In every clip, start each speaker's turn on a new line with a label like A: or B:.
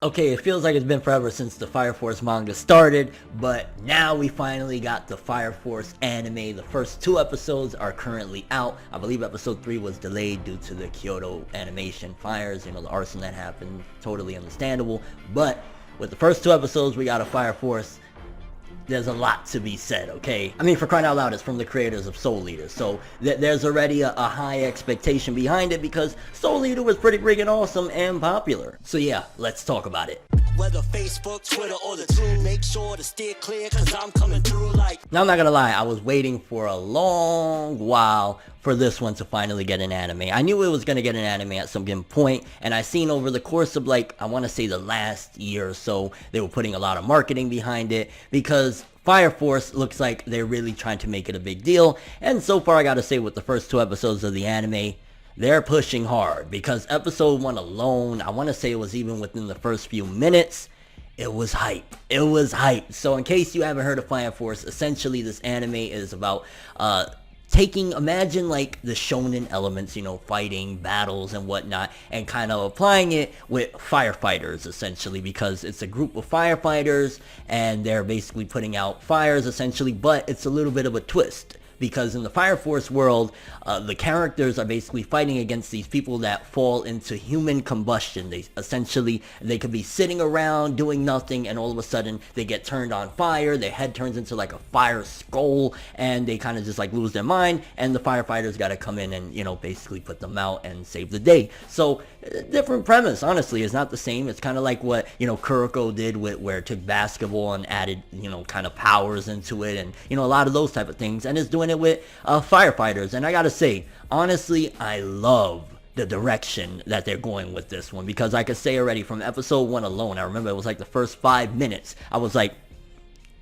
A: Okay, it feels like it's been forever since the Fire Force manga started, but now we finally got the Fire Force anime. The first two episodes are currently out. I believe episode 3 was delayed due to the Kyoto animation fires, the arson that happened, totally understandable. But with the first two episodes, we got a Fire Force. There's a lot to be said, okay? I mean, for crying out loud, it's from the creators of Soul Eater, so there's already a high expectation behind it because Soul Eater was pretty freaking awesome and popular. So yeah, let's talk about it. Whether Facebook, Twitter, or the two, make sure to steer clear, cause I'm coming through like... Now, I'm not gonna lie, I was waiting for a long while for this one to finally get an anime. I knew it was gonna get an anime at some given point, and I seen over the course of, I wanna say the last year or so, they were putting a lot of marketing behind it, because Fire Force looks like they're really trying to make it a big deal, and so far I gotta say with the first two episodes of the anime, they're pushing hard, because episode 1 alone, I want to say it was even within the first few minutes, it was hype. It was hype. So in case you haven't heard of Fire Force, essentially this anime is about imagine like the shonen elements, fighting, battles and whatnot, and kind of applying it with firefighters essentially, because it's a group of firefighters and they're basically putting out fires essentially, but it's a little bit of a twist. Because in the Fire Force world, the characters are basically fighting against these people that fall into human combustion. They could be sitting around doing nothing, and all of a sudden they get turned on fire. Their head turns into like a fire skull, and they kind of just lose their mind. And the firefighters got to come in and basically put them out and save the day. So different premise, honestly. It's not the same. It's kind of like what Kuroko did where it took basketball and added kind of powers into it, and a lot of those type of things. And it's doing it with firefighters, and I gotta say, honestly, I love the direction that they're going with this one, because I could say already from episode 1 alone, I remember it was like the first 5 minutes, I was like,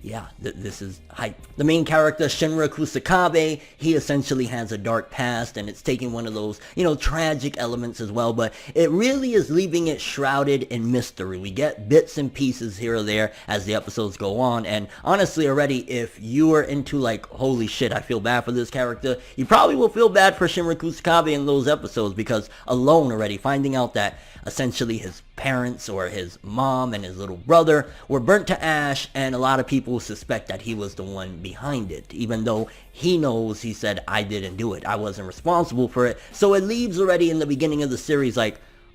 A: yeah, this is hype. The main character, Shinra Kusakabe, he essentially has a dark past, and it's taking one of those, tragic elements as well, but it really is leaving it shrouded in mystery. We get bits and pieces here or there as the episodes go on, and honestly already, if you are into holy shit, I feel bad for this character, you probably will feel bad for Shinra Kusakabe in those episodes, because alone already, finding out that essentially his parents or his mom and his little brother were burnt to ash, and a lot of people suspect that he was the one behind it, even though he knows, he said, I didn't do it, I wasn't responsible for it. So it leaves already in the beginning of the series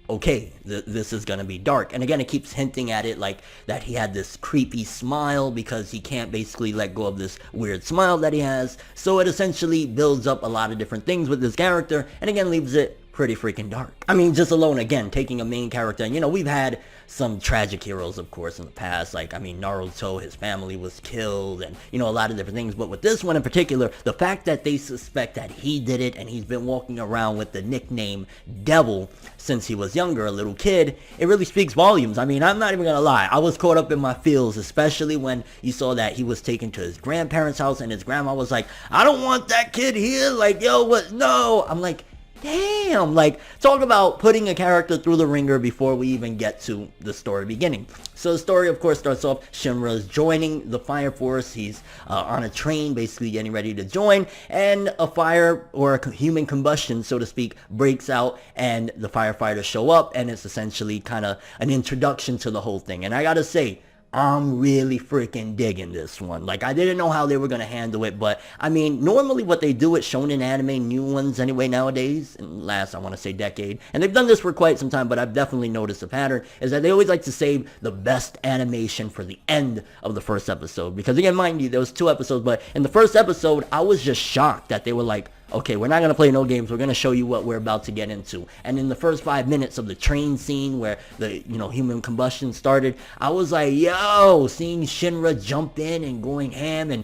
A: okay, this is gonna be dark. And again, it keeps hinting at it that he had this creepy smile because he can't basically let go of this weird smile that he has. So it essentially builds up a lot of different things with this character, and again leaves it pretty freaking dark. I mean, just alone, again, taking a main character, and we've had some tragic heroes, of course, in the past, Naruto, his family was killed, and, a lot of different things, but with this one in particular, the fact that they suspect that he did it, and he's been walking around with the nickname Devil since he was younger, a little kid, it really speaks volumes. I mean, I'm not even gonna lie, I was caught up in my feels, especially when you saw that he was taken to his grandparents' house, and his grandma was like, I don't want that kid here, yo, what, no, I'm like, damn, talk about putting a character through the ringer before we even get to the story beginning. So the story, of course, starts off, Shinra's joining the Fire Force. He's on a train, basically getting ready to join, and a fire, or a human combustion, so to speak, breaks out, and the firefighters show up, and it's essentially kind of an introduction to the whole thing. And I gotta say, I'm really freaking digging this one. I didn't know how they were going to handle it, but, I mean, normally what they do with shonen anime, new ones anyway nowadays, in the last, I want to say, decade, and they've done this for quite some time, but I've definitely noticed a pattern, is that they always like to save the best animation for the end of the first episode. Because, again, mind you, there was 2 episodes, but in the first episode, I was just shocked that they were like, okay, we're not going to play no games, we're going to show you what we're about to get into. And in the first 5 minutes of the train scene where the, human combustion started, I was like, yo, seeing Shinra jump in and going ham, and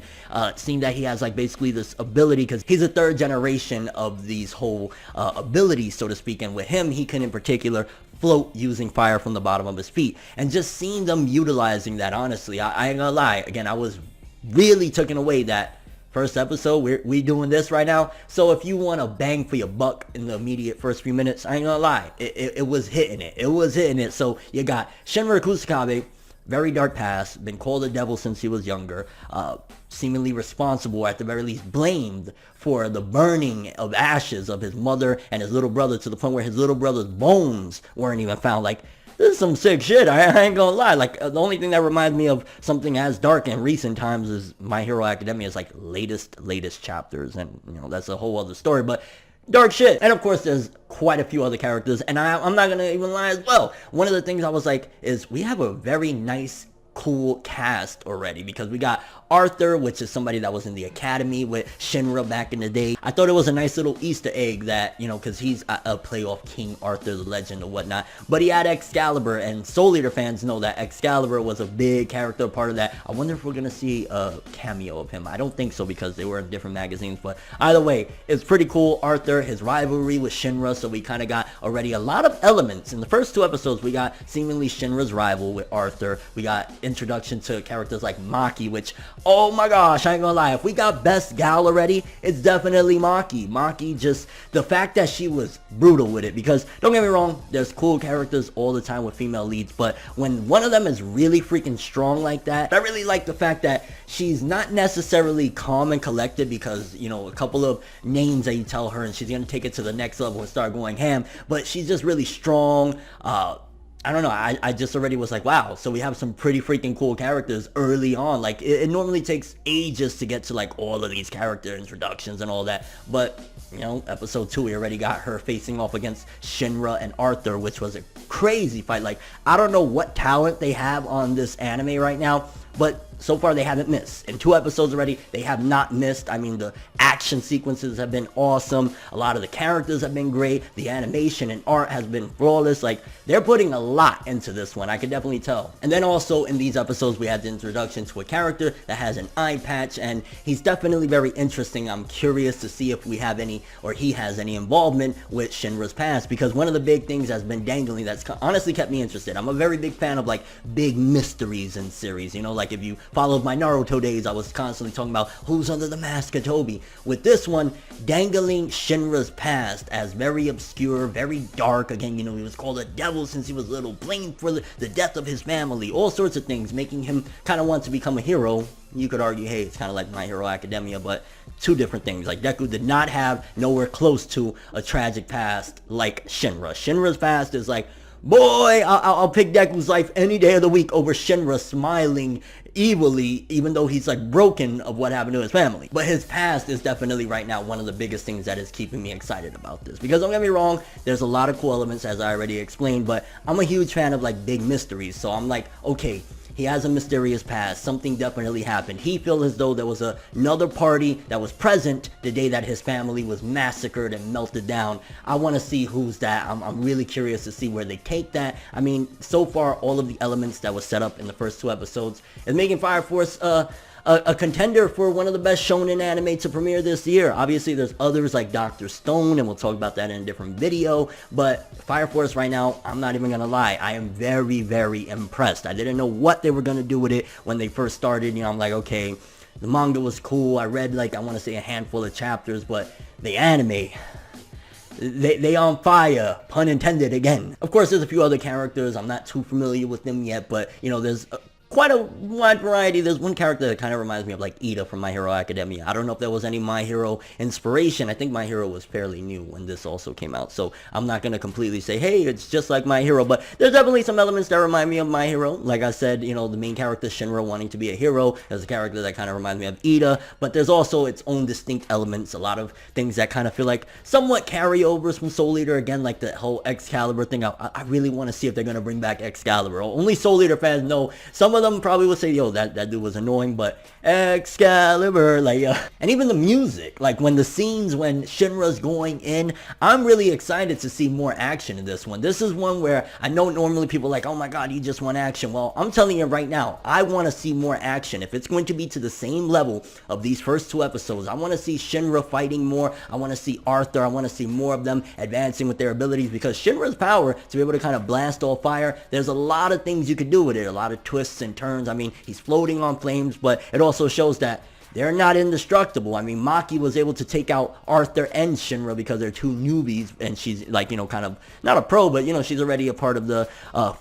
A: seeing that he has basically this ability, because he's a 3rd generation of these whole abilities, so to speak, and with him, he can in particular float using fire from the bottom of his feet. And just seeing them utilizing that, honestly, I ain't gonna lie, again, I was really taken away that first episode, we doing this right now. So if you want a bang for your buck in the immediate first few minutes, I ain't gonna lie, it was hitting it. It was hitting it. So you got Shinra Kusakabe, very dark past, been called a devil since he was younger, seemingly responsible, at the very least blamed, for the burning of ashes of his mother and his little brother, to the point where his little brother's bones weren't even found. this is some sick shit. I ain't gonna lie. Like, the only thing that reminds me of something as dark in recent times is My Hero Academia's like latest chapters, and you know that's a whole other story. But dark shit. And of course, there's quite a few other characters, and I'm not gonna even lie as well. One of the things I was like is we have a very nice, cool cast already, because we got Arthur, which is somebody that was in the academy with Shinra back in the day. I thought it was a nice little Easter egg that, you know, because he's a play off King Arthur the legend or whatnot, but he had Excalibur, and Soul Eater fans know that Excalibur was a big character part of that. I wonder if we're gonna see a cameo of him. I don't think so, because they were in different magazines, but either way, it's pretty cool. Arthur, his rivalry with Shinra, so we kind of got already a lot of elements. In the first 2 episodes, we got seemingly Shinra's rival with Arthur. We got introduction to characters like Maki, which, oh my gosh, I ain't gonna lie, if we got best gal already, it's definitely Maki. Maki, just the fact that she was brutal with it, because don't get me wrong, there's cool characters all the time with female leads, but when one of them is really freaking strong like that, I really like the fact that she's not necessarily calm and collected, because, you know, a couple of names that you tell her and she's gonna take it to the next level and start going ham, but she's just really strong. I don't know, I just already was like, wow, so we have some pretty freaking cool characters early on. Like, it normally takes ages to get to, like, all of these character introductions and all that, but, you know, episode 2, we already got her facing off against Shinra and Arthur, which was a crazy fight. Like, I don't know what talent they have on this anime right now, but so far they haven't missed. In 2 episodes already, they have not missed. I mean, the action sequences have been awesome. A lot of the characters have been great. The animation and art has been flawless. Like, they're putting a lot into this one. I can definitely tell. And then also in these episodes, we had the introduction to a character that has an eye patch, and he's definitely very interesting. I'm curious to see if we have any, or he has any involvement with Shinra's past, because one of the big things that's been dangling that's honestly kept me interested. I'm a very big fan of, like, big mysteries in series. You know, like, if you followed my Naruto days, I was constantly talking about who's under the mask of Toby. With this one, dangling Shinra's past as very obscure, very dark. Again, you know, he was called a devil since he was little, blamed for the death of his family, all sorts of things, making him kind of want to become a hero. You could argue, hey, it's kind of like My Hero Academia, but 2 different things. Like, Deku did not have nowhere close to a tragic past like Shinra. Shinra's past is like, boy, I'll pick Deku's life any day of the week over Shinra smiling evilly, even though he's like broken of what happened to his family. But his past is definitely right now one of the biggest things that is keeping me excited about this, because don't get me wrong, there's a lot of cool elements, as I already explained, but I'm a huge fan of like big mysteries. So I'm like, okay, he has a mysterious past. Something definitely happened. He feels as though there was another party that was present the day that his family was massacred and melted down. I want to see who's that. I'm really curious to see where they take that. I mean, so far, all of the elements that was set up in the first 2 episodes is making Fire Force a contender for one of the best shonen anime to premiere this year. Obviously, there's others like Dr. Stone, and we'll talk about that in a different video, but Fire Force right now, I'm not even gonna lie, I am very, very impressed. I didn't know what they were gonna do with it when they first started. You know, I'm like, okay, the manga was cool. I read, like, I want to say a handful of chapters, but the anime, they on fire, pun intended again. Of course, there's a few other characters. I'm not too familiar with them yet, but, you know, there's quite a wide variety. There's one character that kind of reminds me of like Ida from My Hero Academia. I don't know if there was any My Hero inspiration. I think My Hero was fairly new when this also came out, so I'm not going to completely say, hey, it's just like My Hero, but there's definitely some elements that remind me of My Hero. Like I said, you know, the main character Shinra wanting to be a hero. There's a character that kind of reminds me of Ida, but there's also its own distinct elements, a lot of things that kind of feel like somewhat carryovers from Soul Eater. Again, like the whole Excalibur thing. I really want to see if they're going to bring back Excalibur. Only Soul Eater fans know. Some of them probably would say, yo, that dude was annoying, but Excalibur, like, and even the music, like when the scenes when Shinra's going in, I'm really excited to see more action in this one. This is one where I know normally people are like, oh my god, you just want action. Well, I'm telling you right now, I want to see more action. If it's going to be to the same level of these first 2 episodes, I want to see Shinra fighting more. I want to see Arthur. I want to see more of them advancing with their abilities, because Shinra's power to be able to kind of blast all fire, there's a lot of things you could do with it, a lot of twists and turns. I mean, he's floating on flames, but it also shows that they're not indestructible. I mean, Maki was able to take out Arthur and Shinra because they're 2 newbies, and she's like, you know, kind of not a pro, but, you know, she's already a part of the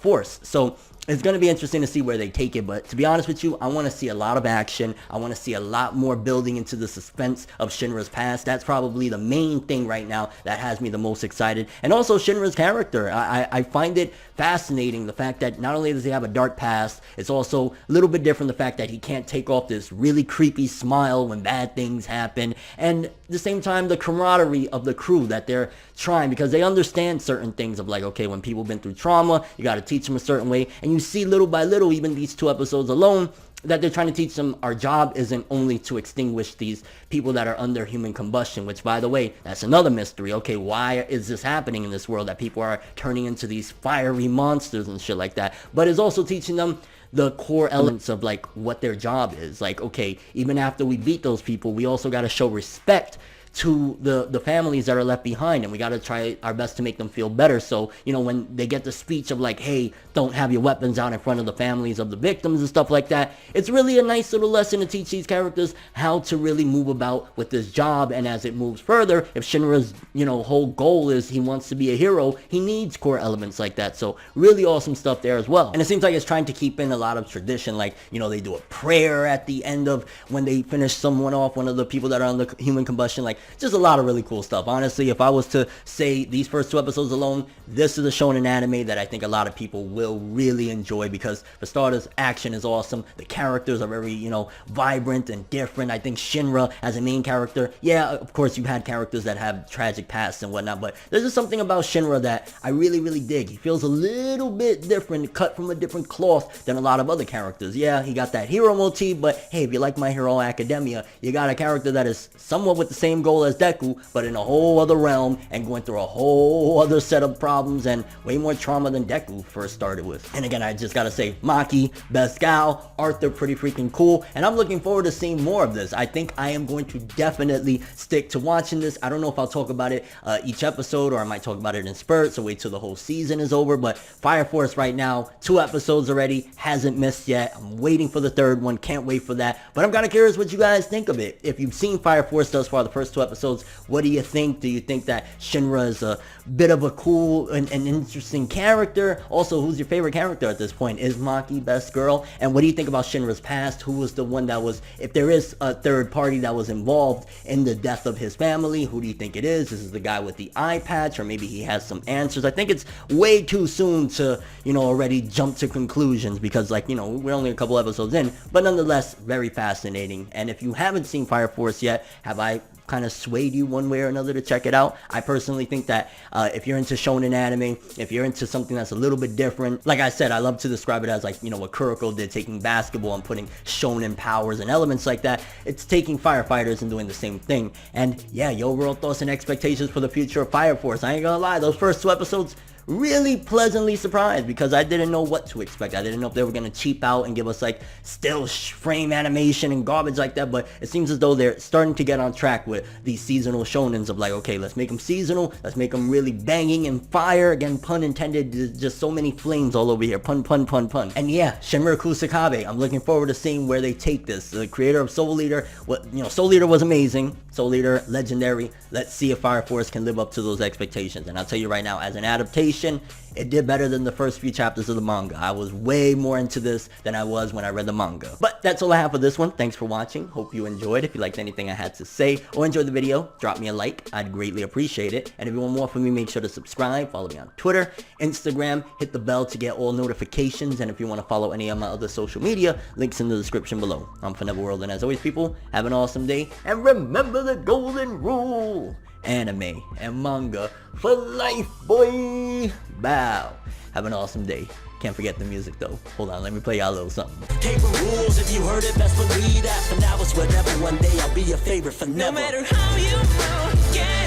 A: force. So it's going to be interesting to see where they take it. But to be honest with you, I want to see a lot of action. I want to see a lot more building into the suspense of Shinra's past. That's probably the main thing right now that has me the most excited. And also Shinra's character. I find it fascinating, the fact that not only does he have a dark past, it's also a little bit different, the fact that he can't take off this really creepy smile when bad things happen. And at the same time, the camaraderie of the crew that they're trying, because they understand certain things of like, okay, when people have been through trauma, you got to teach them a certain way. And you see little by little, even these 2 episodes alone, that they're trying to teach them our job isn't only to extinguish these people that are under human combustion, which, by the way, that's another mystery. Okay, why is this happening in this world, that people are turning into these fiery monsters and shit like that? But it's also teaching them the core elements of like what their job is. Like, okay, even after we beat those people, we also got to show respect to the families that are left behind, and we got to try our best to make them feel better. So, you know, when they get the speech of like, hey, don't have your weapons out in front of the families of the victims and stuff like that, it's really a nice little lesson to teach these characters how to really move about with this job. And as it moves further, if Shinra's, you know, whole goal is he wants to be a hero, he needs core elements like that. So really awesome stuff there as well. And it seems like it's trying to keep in a lot of tradition, like, you know, they do a prayer at the end of when they finish someone off, one of the people that are under human combustion. Like, just a lot of really cool stuff. Honestly, if I was to say these first 2 episodes alone, this is a shonen anime that I think a lot of people will really enjoy, because for starters, action is awesome. The characters are very, you know, vibrant and different. I think Shinra as a main character, yeah, of course you've had characters that have tragic pasts and whatnot, but there's just something about Shinra that I really, really dig. He feels a little bit different, cut from a different cloth than a lot of other characters. Yeah, he got that hero motif, but hey, if you like My Hero Academia, you got a character that is somewhat with the same goal as Deku, but in a whole other realm and going through a whole other set of problems and way more trauma than Deku first started with. And again, I just gotta say, Maki, best gal, Arthur, pretty freaking cool, and I'm looking forward to seeing more of this. I think I am going to definitely stick to watching this. I don't know if I'll talk about it each episode, or I might talk about it in spurts, so wait till the whole season is over. But Fire Force right now, 2 episodes already, hasn't missed yet. I'm waiting for the 3rd one, can't wait for that. But I'm kind of curious what you guys think of it. If you've seen Fire Force thus far, the first 2 episodes, what do you think? Do you think that Shinra is a bit of a cool and interesting character? Also, who's your favorite character at this point? Is Maki best girl? And what do you think about Shinra's past? Who was the one that was, if there is a third party that was involved in the death of his family, who do you think it is? Is it the guy with the eye patch, or maybe he has some answers? I think it's way too soon to, you know, already jump to conclusions, because, like, you know, we're only a couple episodes in, but nonetheless, very fascinating. And if you haven't seen Fire Force yet, have I kind of swayed you one way or another to check it out? I personally think that if you're into shonen anime, if you're into something that's a little bit different, like I said, I love to describe it as like, you know, what Kuroko did, taking basketball and putting shonen powers and elements like that. It's taking firefighters and doing the same thing. And yeah, your overall thoughts and expectations for the future of Fire Force. I ain't gonna lie, those first 2 episodes, really pleasantly surprised, because I didn't know what to expect. I didn't know if they were going to cheap out and give us like still frame animation and garbage like that, but it seems as though they're starting to get on track with these seasonal shonens of like, okay, let's make them seasonal, let's make them really banging and fire, again, pun intended. There's just so many flames all over here, pun, pun, pun, pun. And yeah, Shinra Kusakabe, I'm looking forward to seeing where they take this. The creator of Soul Eater, Soul Eater was amazing, Soul Eater, legendary. Let's see if Fire Force can live up to those expectations. And I'll tell you right now, as an adaptation, it did better than the first few chapters of the manga. I was way more into this than I was when I read the manga. But that's all I have for this one. Thanks for watching. Hope you enjoyed. If you liked anything I had to say or enjoyed the video, drop me a like. I'd greatly appreciate it. And if you want more from me, make sure to subscribe. Follow me on Twitter, Instagram. Hit the bell to get all notifications. And if you want to follow any of my other social media, links in the description below. I'm ForneverWorld, and as always, people, have an awesome day. And remember the golden rule: anime and manga for life, boy. Bow. Have an awesome day. Can't forget the music though. Hold on, let me play y'all a little something. Paper rules, if you heard it, best believe that. For now it's whatever. One day I'll be your favorite forever. No matter how you get